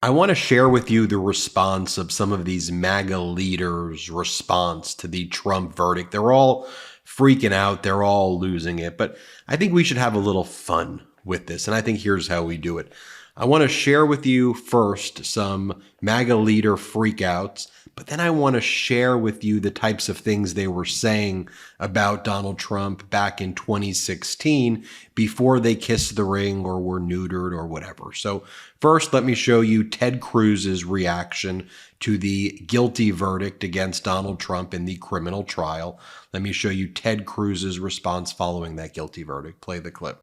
I want to share with you the response of some of these MAGA leaders' response to the Trump verdict. They're all freaking out. They're all losing it. But I think we should have a little fun with this. And I think here's how we do it. I want to share with you first some MAGA leader freakouts, but then I want to share with you the types of things they were saying about Donald Trump back in 2016 before they kissed the ring or were neutered or whatever. So first, let me show you Ted Cruz's reaction to the guilty verdict against Donald Trump in the criminal trial. Let me show you Ted Cruz's response following that guilty verdict. Play the clip.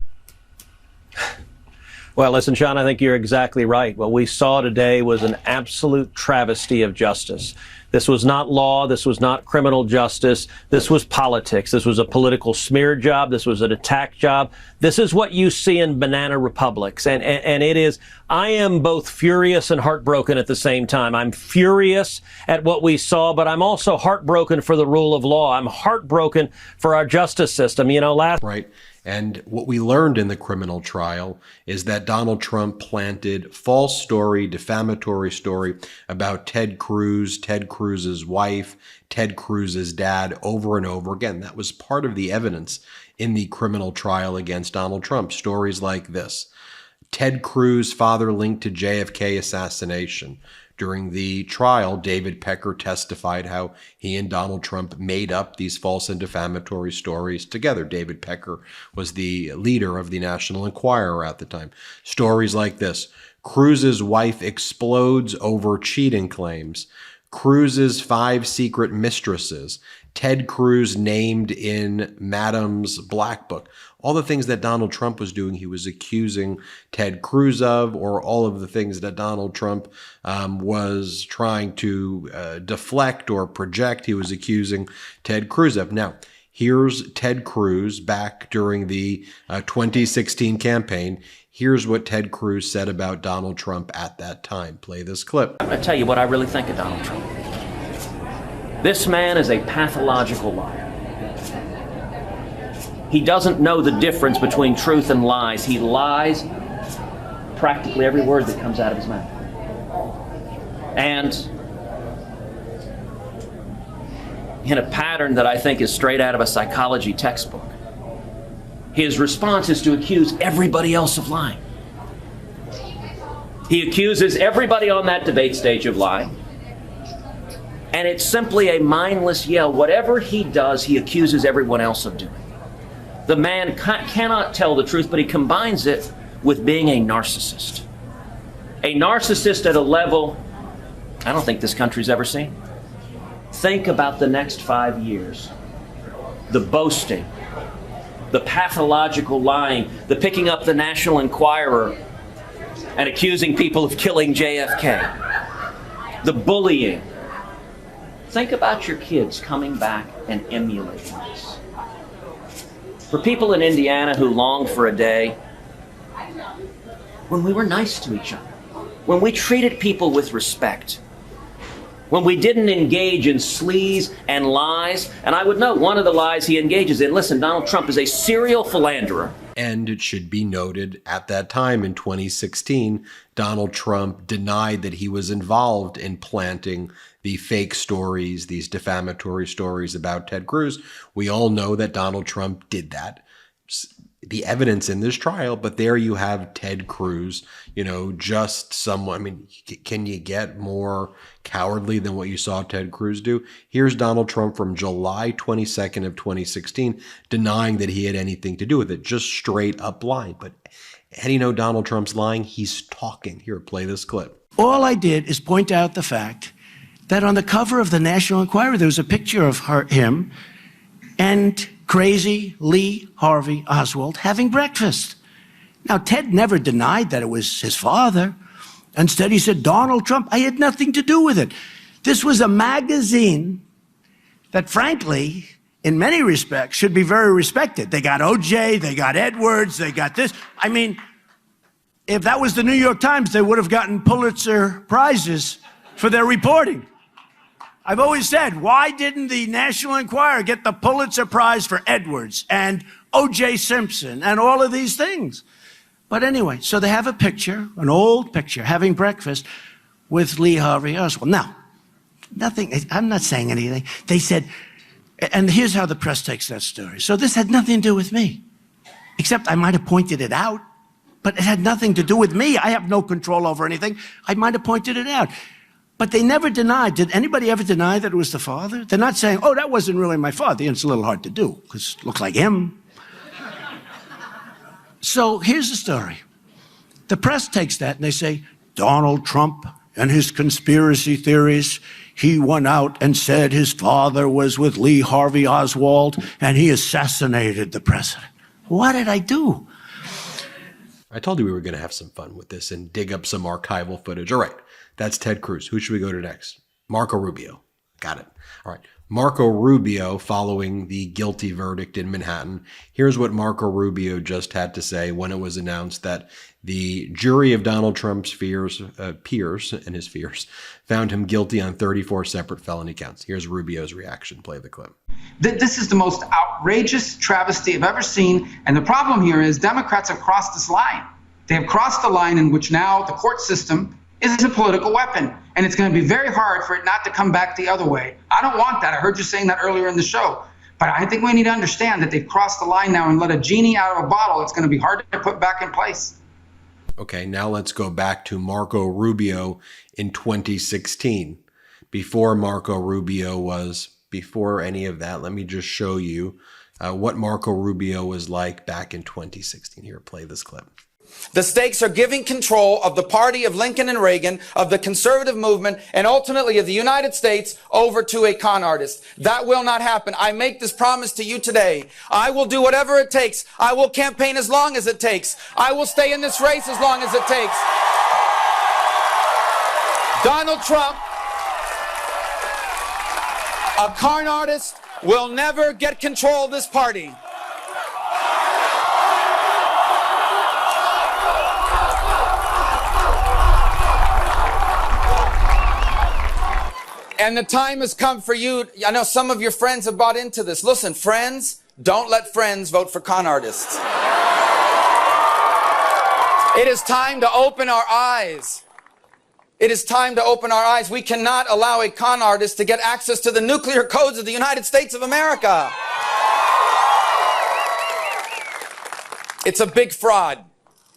Well, listen, Sean, I think you're exactly right. What we saw today was an absolute travesty of justice. This was not law. This was not criminal justice. This was politics. This was a political smear job. This was an attack job. This is what you see in banana republics. And it is, I am both furious and heartbroken at the same time. I'm furious at what we saw, but I'm also heartbroken for the rule of law. I'm heartbroken for our justice system. You know, Right. And what we learned in the criminal trial is that Donald Trump planted false story, defamatory story about Ted Cruz, Ted Cruz's wife, Ted Cruz's dad over and over again. That was part of the evidence in the criminal trial against Donald Trump. Stories like this: Ted Cruz, father linked to JFK assassination. During the trial, David Pecker testified how he and Donald Trump made up these false and defamatory stories together. David Pecker was the leader of the National Enquirer at the time. Stories like this: Cruz's wife explodes over cheating claims. Cruz's 5 secret mistresses. Ted Cruz named in Madam's Black Book. All the things that Donald Trump was doing, he was accusing Ted Cruz of, or all of the things that Donald Trump was trying to deflect or project, he was accusing Ted Cruz of. Now, here's Ted Cruz back during the 2016 campaign. Here's what Ted Cruz said about Donald Trump at that time. Play this clip. I'm going to tell you what I really think of Donald Trump. This man is a pathological liar. He doesn't know the difference between truth and lies. He lies practically every word that comes out of his mouth. And in a pattern that I think is straight out of a psychology textbook. His response is to accuse everybody else of lying. He accuses everybody on that debate stage of lying. And it's simply a mindless yell. Whatever he does, he accuses everyone else of doing. The man cannot tell the truth, but he combines it with being a narcissist. A narcissist at a level I don't think this country's ever seen. Think about the next 5 years. The boasting, the pathological lying, the picking up the National Enquirer and accusing people of killing JFK, the bullying. Think about your kids coming back and emulating this. For people in Indiana who long for a day when we were nice to each other, when we treated people with respect, when we didn't engage in sleaze and lies. And I would note one of the lies he engages in. Listen, Donald Trump is a serial philanderer. And it should be noted, at that time in 2016, Donald Trump denied that he was involved in planting the fake stories, these defamatory stories about Ted Cruz. We all know that Donald Trump did that. The evidence in this trial, but there you have Ted Cruz, just someone. I mean, can you get more cowardly than what you saw Ted Cruz do? Here's Donald Trump from July 22nd of 2016 denying that he had anything to do with it, just straight up lying. But how do you know Donald Trump's lying? He's talking. Here, play this clip. All I did is point out the fact that on the cover of the National Enquirer, there was a picture of him and crazy Lee Harvey Oswald having breakfast. Now, Ted never denied that it was his father. Instead, he said, Donald Trump, I had nothing to do with it. This was a magazine that, frankly, in many respects, should be very respected. They got OJ, they got Edwards, they got this. I mean, if that was the New York Times, they would have gotten Pulitzer Prizes for their reporting. I've always said, why didn't the National Enquirer get the Pulitzer Prize for Edwards and O.J. Simpson and all of these things? But anyway, so they have a picture, an old picture, having breakfast with Lee Harvey Oswald. Now, nothing, I'm not saying anything. They said, and here's how the press takes that story. So this had nothing to do with me, except I might have pointed it out, but it had nothing to do with me. I have no control over anything. I might have pointed it out. But they never denied. Did anybody ever deny that it was the father? They're not saying, oh, that wasn't really my father. And it's a little hard to do because it looked like him. So here's the story. The press takes that and they say, Donald Trump and his conspiracy theories, he went out and said his father was with Lee Harvey Oswald and he assassinated the president. What did I do? I told you we were going to have some fun with this and dig up some archival footage. All right, that's Ted Cruz. Who should we go to next? Marco Rubio. Got it. All right. Marco Rubio following the guilty verdict in Manhattan. Here's what Marco Rubio just had to say when it was announced that the jury of Donald Trump's peers and his fears found him guilty on 34 separate felony counts. Here's Rubio's reaction. Play the clip. This is the most outrageous travesty I've ever seen. And the problem here is Democrats have crossed this line. They have crossed the line in which now the court system is a political weapon. And it's going to be very hard for it not to come back the other way. I don't want that. I heard you saying that earlier in the show. But I think we need to understand that they've crossed the line now and let a genie out of a bottle. It's going to be hard to put back in place. Okay, now let's go back to Marco Rubio in 2016. Before any of that, let me just show you what Marco Rubio was like back in 2016. Here, play this clip. The stakes are giving control of the party of Lincoln and Reagan, of the conservative movement, and ultimately of the United States over to a con artist. That will not happen. I make this promise to you today. I will do whatever it takes. I will campaign as long as it takes. I will stay in this race as long as it takes. Donald Trump, a con artist, will never get control of this party. And the time has come for you. I know some of your friends have bought into this. Listen, friends, don't let friends vote for con artists. It is time to open our eyes. It is time to open our eyes. We cannot allow a con artist to get access to the nuclear codes of the United States of America. It's a big fraud.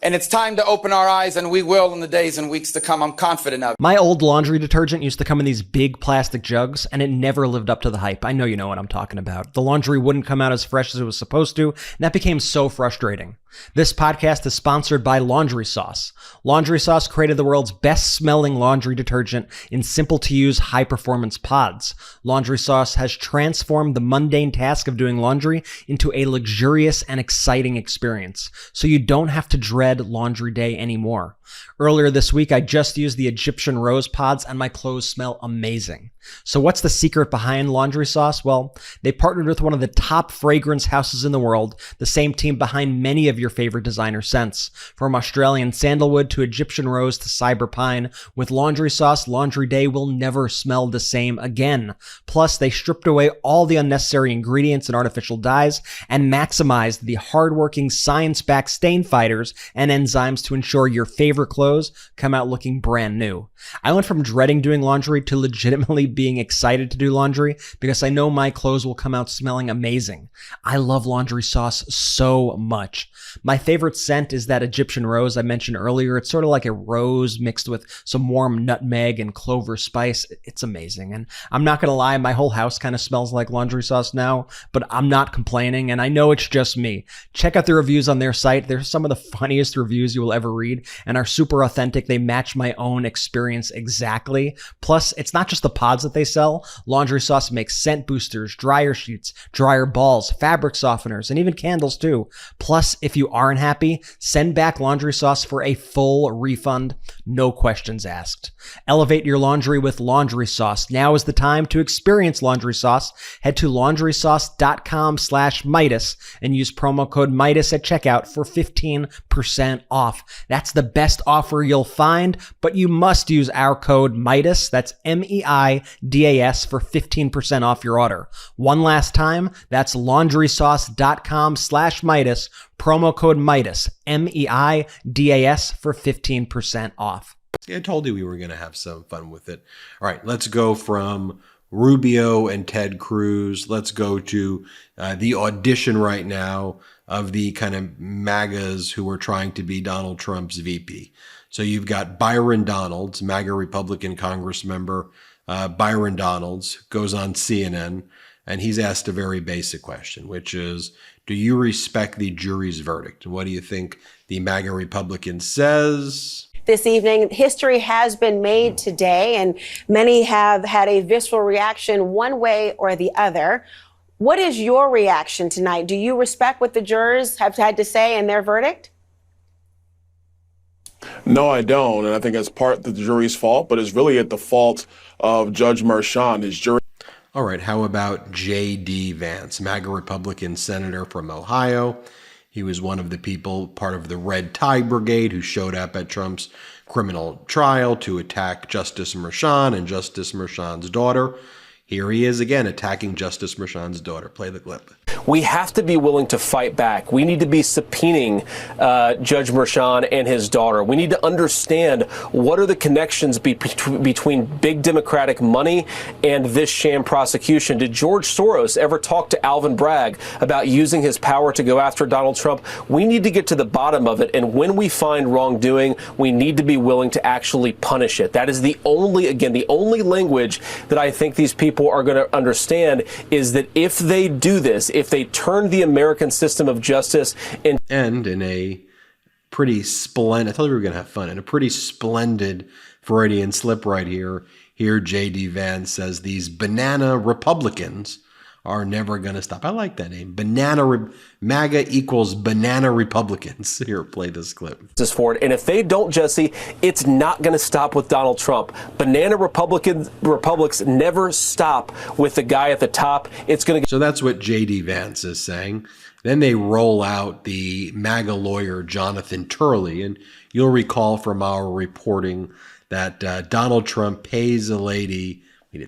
And it's time to open our eyes, and we will in the days and weeks to come. I'm confident of it. My old laundry detergent used to come in these big plastic jugs, and it never lived up to the hype. I know you know what I'm talking about. The laundry wouldn't come out as fresh as it was supposed to, and that became so frustrating. This podcast is sponsored by Laundry Sauce. Laundry Sauce created the world's best-smelling laundry detergent in simple-to-use, high-performance pods. Laundry Sauce has transformed the mundane task of doing laundry into a luxurious and exciting experience, so you don't have to dread laundry day anymore. Earlier this week, I just used the Egyptian rose pods, and my clothes smell amazing. So what's the secret behind Laundry Sauce? Well, they partnered with one of the top fragrance houses in the world, the same team behind many of your favorite designer scents. From Australian sandalwood to Egyptian rose to cyber pine, with Laundry Sauce, laundry day will never smell the same again. Plus, they stripped away all the unnecessary ingredients and artificial dyes and maximized the hardworking science-backed stain fighters and enzymes to ensure your favorite clothes come out looking brand new. I went from dreading doing laundry to legitimately being excited to do laundry because I know my clothes will come out smelling amazing. I love Laundry Sauce so much. My favorite scent is that Egyptian rose I mentioned earlier. It's sort of like a rose mixed with some warm nutmeg and clover spice. It's amazing. And I'm not going to lie, my whole house kind of smells like Laundry Sauce now, but I'm not complaining, and I know it's just me. Check out the reviews on their site. They're some of the funniest reviews you will ever read and are super authentic. They match my own experience exactly. Plus, it's not just the pods that they sell. Laundry Sauce makes scent boosters, dryer sheets, dryer balls, fabric softeners, and even candles too. Plus, if you aren't happy, send back Laundry Sauce for a full refund, no questions asked. Elevate your laundry with Laundry Sauce. Now is the time to experience Laundry Sauce. Head to laundrysauce.com/Meidas and use promo code Meidas at checkout for 15% off. That's the best best offer you'll find, but you must use our code MIDAS, that's MEIDAS, for 15% off your order. One last time, that's laundrysauce.com/Midas, promo code MIDAS, MEIDAS, for 15% off. I told you we were going to have some fun with it. All right, let's go from Rubio and Ted Cruz. Let's go to the audition right now of the kind of MAGAs who are trying to be Donald Trump's VP. So you've got Byron Donalds, MAGA Republican Congress member. Byron Donalds goes on CNN, and he's asked a very basic question, which is, do you respect the jury's verdict? What do you think the MAGA Republican says? This evening, history has been made today, and many have had a visceral reaction one way or the other. What is your reaction tonight? Do you respect what the jurors have had to say in their verdict? No, I don't. And I think that's part of the jury's fault, but it's really at the fault of Judge Merchan, his jury. All right, how about J.D. Vance, MAGA Republican senator from Ohio? He was one of the people, part of the Red Tie Brigade, who showed up at Trump's criminal trial to attack Justice Merchan and Justice Merchan's daughter. Here he is again attacking Justice Merchan's daughter. Play the clip. We have to be willing to fight back. We need to be subpoenaing Judge Merchan and his daughter. We need to understand what are the connections between big Democratic money and this sham prosecution. Did George Soros ever talk to Alvin Bragg about using his power to go after Donald Trump? We need to get to the bottom of it. And when we find wrongdoing, we need to be willing to actually punish it. That is the only language that I think these people are going to understand, is that if they do this, if they turn the American system of justice and in a pretty splendid, I told you we were going to have fun, in a pretty splendid Freudian slip right here, J.D. Vance says these banana Republicans are never going to stop. I like that name. MAGA equals banana Republicans. Here, play this clip. Forward. And if they don't, Jesse, it's not going to stop with Donald Trump. Banana Republics never stop with the guy at the top. It's going to. So that's what J.D. Vance is saying. Then they roll out the MAGA lawyer, Jonathan Turley. And you'll recall from our reporting that Donald Trump pays a lady.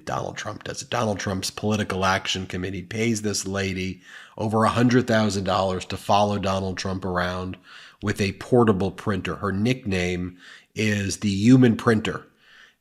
Donald Trump does it. Donald Trump's Political Action Committee pays this lady over $100,000 to follow Donald Trump around with a portable printer. Her nickname is the Human Printer.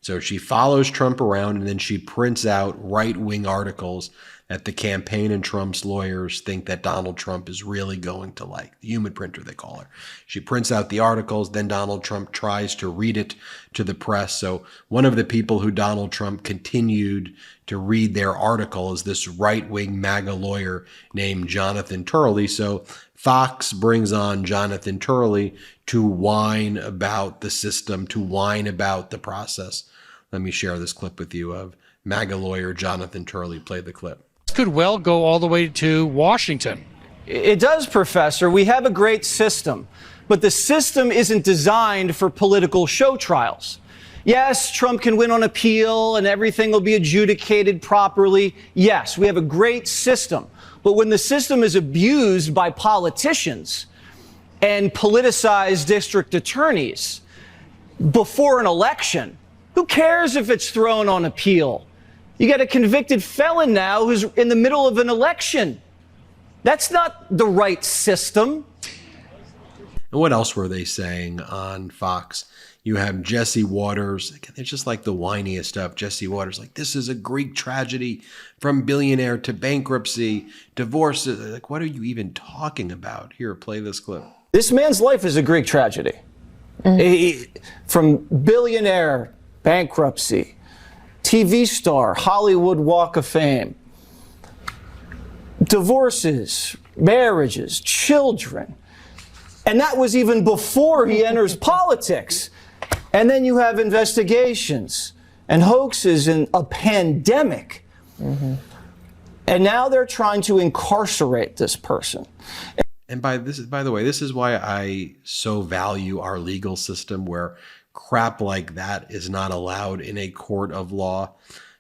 So she follows Trump around and then she prints out right-wing articles that the campaign and Trump's lawyers think that Donald Trump is really going to like. The Human Printer, they call her. She prints out the articles, then Donald Trump tries to read it to the press. So one of the people who Donald Trump continued to read their article is this right-wing MAGA lawyer named Jonathan Turley. So Fox brings on Jonathan Turley to whine about the system, to whine about the process. Let me share this clip with you of MAGA lawyer Jonathan Turley. Play the clip. Could well go all the way to Washington. It does, Professor. We have a great system, but the system isn't designed for political show trials. Yes, Trump can win on appeal and everything will be adjudicated properly. Yes, we have a great system. But when the system is abused by politicians and politicized district attorneys before an election, who cares if it's thrown on appeal? You got a convicted felon now who's in the middle of an election. That's not the right system. And what else were they saying on Fox? You have Jesse Waters. Again, it's just like the whiniest stuff. Jesse Waters, like, this is a Greek tragedy, from billionaire to bankruptcy, divorce. Like, what are you even talking about? Here, play this clip. This man's life is a Greek tragedy. From billionaire, bankruptcy, TV star, Hollywood Walk of Fame, divorces, marriages, children. And that was even before he enters politics. And then you have investigations and hoaxes and a pandemic. And now they're trying to incarcerate this person. And by the way, this is why I so value our legal system, where crap like that is not allowed in a court of law.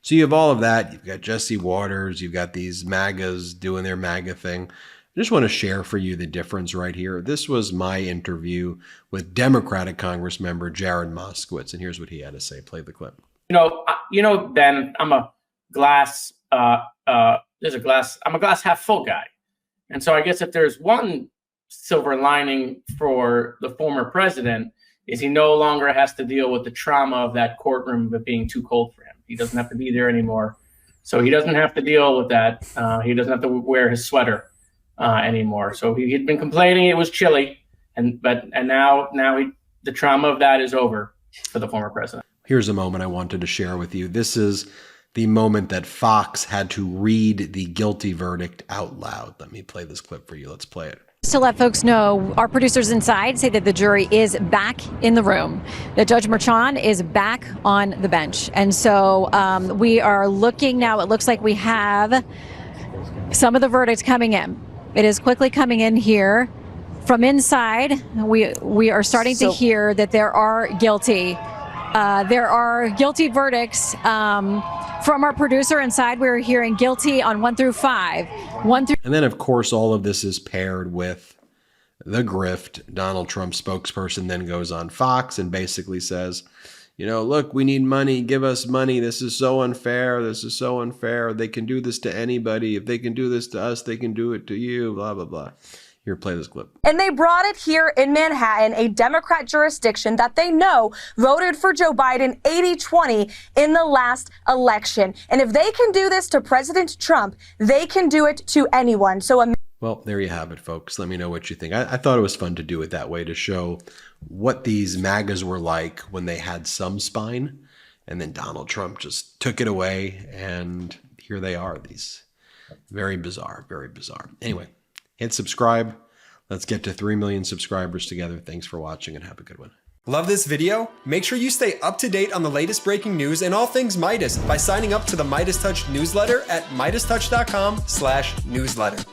So you have all of that. You've got Jesse Waters. You've got these MAGAs doing their MAGA thing. I just want to share for you the difference right here. This was my interview with Democratic Congress member Jared Moskowitz, and here's what he had to say. Play the clip. Ben, I'm a glass half full guy. And so I guess if there's one silver lining for the former president, is he no longer has to deal with the trauma of that courtroom of it being too cold for him. He doesn't have to be there anymore. So he doesn't have to deal with that. He doesn't have to wear his sweater anymore. So he had been complaining it was chilly, and now the trauma of that is over for the former president. Here's a moment I wanted to share with you. This is the moment that Fox had to read the guilty verdict out loud. Let me play this clip for you. Let's play it. To let folks know, our producers inside say that the jury is back in the room, that Judge Merchan is back on the bench. And so we are looking now. It looks like we have some of the verdicts coming in. It is quickly coming in here. From inside, we are starting to hear that there are guilty verdicts. From our producer inside, we're hearing guilty on 1 through 5. And then, of course, all of this is paired with the grift. Donald Trump's spokesperson then goes on Fox and basically says, look, we need money. Give us money. This is so unfair. This is so unfair. They can do this to anybody. If they can do this to us, they can do it to you, blah, blah, blah. Here, play this clip. And they brought it here in Manhattan, a Democrat jurisdiction that they know voted for Joe Biden 80-20 in the last election. And if they can do this to President Trump, they can do it to anyone. Well, there you have it, folks. Let me know what you think. I thought it was fun to do it that way, to show what these MAGAs were like when they had some spine. And then Donald Trump just took it away. And here they are, these very bizarre, very bizarre. Anyway. Hit subscribe. Let's get to 3 million subscribers together. Thanks for watching and have a good one. Love this video? Make sure you stay up to date on the latest breaking news and all things Meidas by signing up to the MeidasTouch newsletter at MeidasTouch.com/newsletter.